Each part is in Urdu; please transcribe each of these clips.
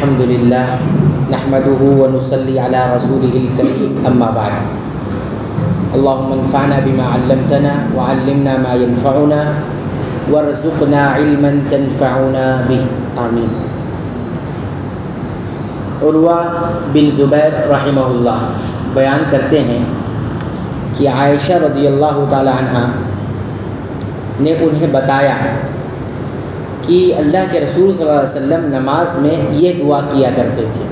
الحمد للہ نحمده ونصلي على رسوله الكريم اما بعد اللهم انفعنا بما علمتنا وعلمنا ما ينفعنا وارزقنا علما تنفعنا به آمین۔ عروہ بن زبیر رحمہ اللہ بیان کرتے ہیں کہ عائشہ رضی اللہ تعالی عنہ نے انہیں بتایا کہ اللہ کے رسول صلی اللہ علیہ وسلم نماز میں یہ دعا کیا کرتے تھے،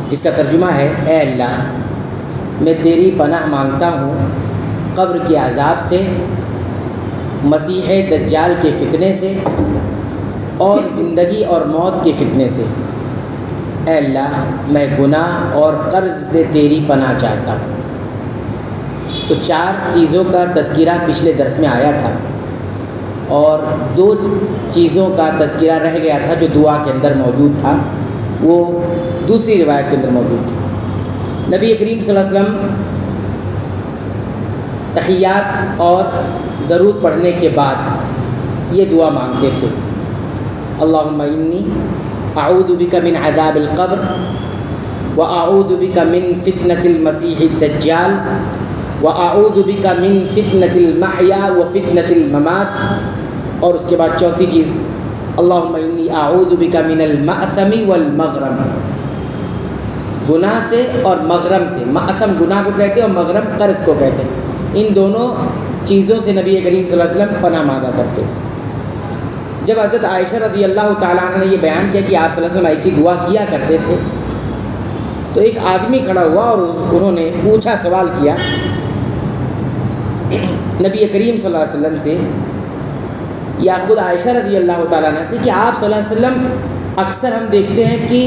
جس کا ترجمہ ہے: اے اللہ، میں تیری پناہ مانگتا ہوں قبر کے عذاب سے، مسیح دجال کے فتنے سے اور زندگی اور موت کے فتنے سے۔ اے اللہ، میں گناہ اور قرض سے تیری پناہ چاہتا ہوں۔ تو 4 چیزوں کا تذکرہ پچھلے درس میں آیا تھا اور 2 چیزوں کا تذکرہ رہ گیا تھا جو دعا کے اندر موجود تھا، وہ دوسری روایت کے اندر موجود تھا۔ نبی کریم صلی اللہ علیہ وسلم تحیات اور درود پڑھنے کے بعد یہ دعا مانگتے تھے: اللہم انی اعوذ بک من عذاب القبر واعوذ بک من فتنة المسیح الدجال واعوذ بک من فتنة المحیا وفتنة الممات۔ اور اس کے بعد چوتھی چیز: اللہم انی اعوذ بک من المأثم والمغرم، گناہ سے اور مغرم سے۔ مأثم گناہ کو کہتے ہیں اور مغرم قرض کو کہتے ہیں۔ ان دونوں چیزوں سے نبی کریم صلی اللہ علیہ وسلم پناہ مانگا کرتے تھے۔ جب حضرت عائشہ رضی اللہ تعالیٰ عنہ نے یہ بیان کیا کہ آپ صلی اللہ علیہ وسلم ایسی دعا کیا کرتے تھے، تو ایک آدمی کھڑا ہوا اور انہوں نے پوچھا، سوال کیا نبی کریم صلی اللہ علیہ وسلم سے یا خود عائشہ رضی اللہ تعالیٰ عنہ سے کہ آپ صلی اللہ علیہ وسلم اکثر ہم دیکھتے ہیں کہ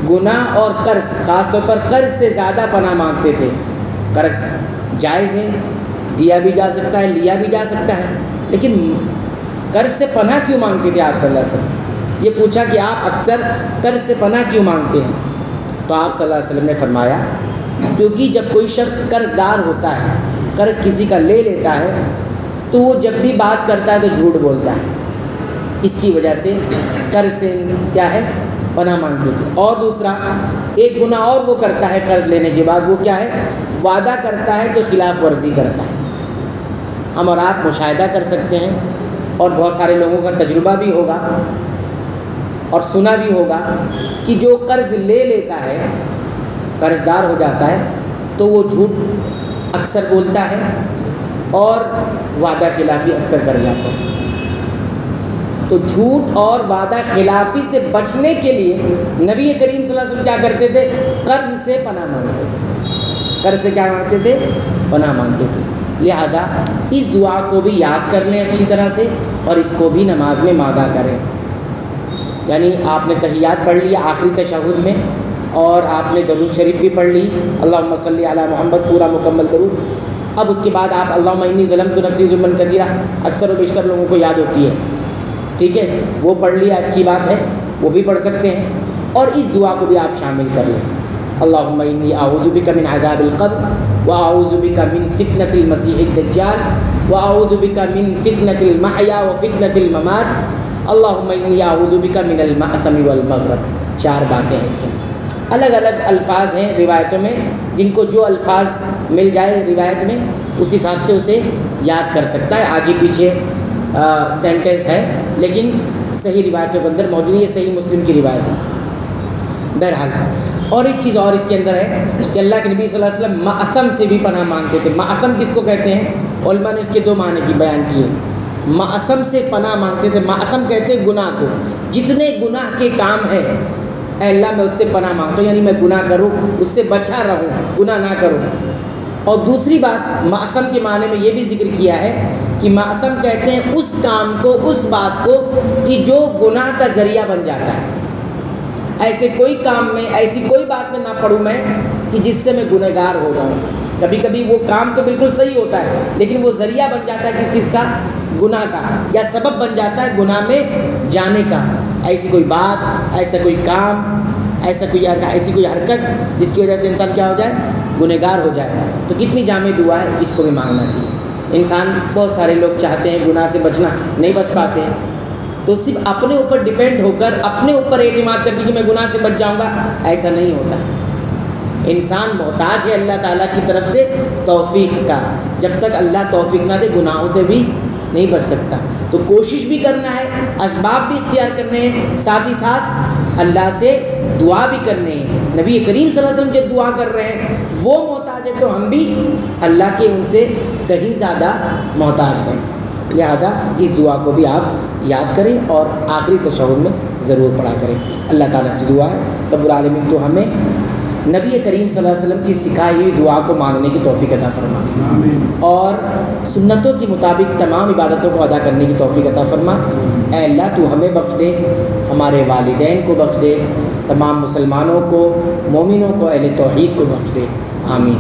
گناہ اور قرض، خاص طور پر قرض سے زیادہ پناہ مانگتے تھے۔ قرض جائز ہے، دیا بھی جا سکتا ہے، لیا بھی جا سکتا ہے، لیکن قرض سے پناہ کیوں مانگتے تھے آپ صلی اللہ علیہ وسلم؟ یہ پوچھا کہ آپ اکثر قرض سے پناہ کیوں مانگتے ہیں؟ تو آپ صلی اللہ علیہ وسلم نے فرمایا، کیونکہ جب کوئی شخص قرض دار ہوتا ہے، قرض کسی کا لے لیتا ہے، تو وہ جب بھی بات کرتا ہے تو جھوٹ بولتا ہے، اس کی وجہ سے قرض سے کیا ہے، پناہ مانگتے تھے۔ اور دوسرا ایک گناہ اور وہ کرتا ہے قرض لینے کے بعد، وہ کیا ہے، وعدہ کرتا ہے تو خلاف ورزی کرتا ہے۔ ہم اور آپ مشاہدہ کر سکتے ہیں اور بہت سارے لوگوں کا تجربہ بھی ہوگا اور سنا بھی ہوگا کہ جو قرض لے لیتا ہے، قرض دار ہو جاتا ہے، تو وہ جھوٹ اکثر بولتا ہے اور وعدہ خلافی اکثر کر جاتا ہے۔ تو جھوٹ اور وعدہ خلافی سے بچنے کے لیے نبی کریم صلی اللہ علیہ وسلم کیا کرتے تھے؟ قرض سے پناہ مانگتے تھے۔ قرض سے کیا مانگتے تھے؟ پناہ مانگتے تھے۔ لہذا اس دعا کو بھی یاد کر لیں اچھی طرح سے اور اس کو بھی نماز میں مانگا کریں۔ یعنی آپ نے تحیات پڑھ لیا آخری تشہد میں، اور آپ نے درود شریف بھی پڑھ لی، اللہم صلی علی محمد، پورا مکمل درود۔ اب اس کے بعد آپ اللہم انی ظلمت نفسی ظلما کثیرا، اکثر و بیشتر لوگوں کو یاد ہوتی ہے، ٹھیک ہے، وہ پڑھ لیا، اچھی بات ہے، وہ بھی پڑھ سکتے ہیں۔ اور اس دعا کو بھی آپ شامل کر لیں: اللہم انی اعوذ بک من عذاب القبر واعوذ بک من فتنة المسیح الدجال واعوذ بک من فتنة المحیا وفتنة الممات، اللہم انی اعوذ بک من المأثم والمغرم۔ 4 باتیں ہیں اس کے، الگ الگ الفاظ ہیں روایتوں میں، جن کو جو الفاظ مل جائے روایت میں اس حساب سے اسے یاد کر سکتا ہے، آگے پیچھے سینٹنس ہے لیکن صحیح روایتوں کے اندر موجود ہے، یہ صحیح مسلم کی روایت ہے۔ بہرحال اور ایک چیز اور اس کے اندر ہے کہ اللہ کے نبی صلی اللہ علیہ وسلم مأثم سے بھی پناہ مانگتے تھے۔ مأثم کس کو کہتے ہیں؟ علماء نے اس کے 2 معنی کی بیان کیے۔ مأثم سے پناہ مانگتے تھے، مأثم کہتے ہیں گناہ کو، جتنے گناہ کے کام ہیں اے اللہ میں اس سے پناہ مانگتا ہوں، یعنی میں گناہ کروں اس سے بچا رہوں، گناہ نہ کروں۔ اور دوسری بات مأثم کے معنی میں یہ بھی ذکر کیا ہے کہ مأثم کہتے ہیں اس کام کو، اس بات کو کہ جو گناہ کا ذریعہ بن جاتا ہے۔ ایسے کوئی کام میں، ایسی کوئی بات میں نہ پڑوں میں کہ جس سے میں گنہگار ہو جاؤں۔ کبھی کبھی وہ کام تو بالکل صحیح ہوتا ہے لیکن وہ ذریعہ بن جاتا ہے کس چیز کا؟ گناہ کا، یا سبب بن جاتا ہے گناہ میں جانے کا۔ ایسی کوئی بات، ایسا کوئی کام، ایسی کوئی حرکت جس کی وجہ سے انسان کیا ہو جائے؟ گنہگار ہو جائے۔ تو کتنی جامع دعا ہے، اس کو بھی مانگنا چاہیے۔ انسان، بہت سارے لوگ چاہتے ہیں گناہ سے بچنا، نہیں بچ پاتے ہیں، تو صرف اپنے اوپر ڈیپینڈ ہو کر اپنے اوپر اعتماد کر کے کہ میں گناہ سے بچ جاؤں گا، ایسا نہیں ہوتا۔ انسان محتاج ہے اللہ تعالیٰ کی طرف سے توفیق کا، جب تک اللہ توفیق نہ دے گناہوں سے بھی نہیں بچ سکتا۔ تو کوشش بھی کرنا ہے، اسباب بھی اختیار کرنے ہیں، ساتھ ہی ساتھ اللہ سے دعا بھی کرنے ہیں۔ نبی کریم صلی اللہ علیہ وسلم جو دعا کر رہے ہیں وہ محتاج ہے، تو ہم بھی اللہ کے ان سے کہیں زیادہ محتاج ہیں، لہذا اس دعا کو بھی آپ یاد کریں اور آخری تشہد میں ضرور پڑھا کریں۔ اللہ تعالیٰ سے دعا ہے رب العالمین تو ہمیں نبی کریم صلی اللہ علیہ وسلم کی سکھائی ہوئی دعا کو ماننے کی توفیق عطا فرما، اور سنتوں کے مطابق تمام عبادتوں کو ادا کرنے کی توفیق عطا فرما۔ اے اللہ تو ہمیں بخش دے، ہمارے والدین کو بخش دے، تمام مسلمانوں کو، مومنوں کو، اہل توحید کو بخش دے، آمین۔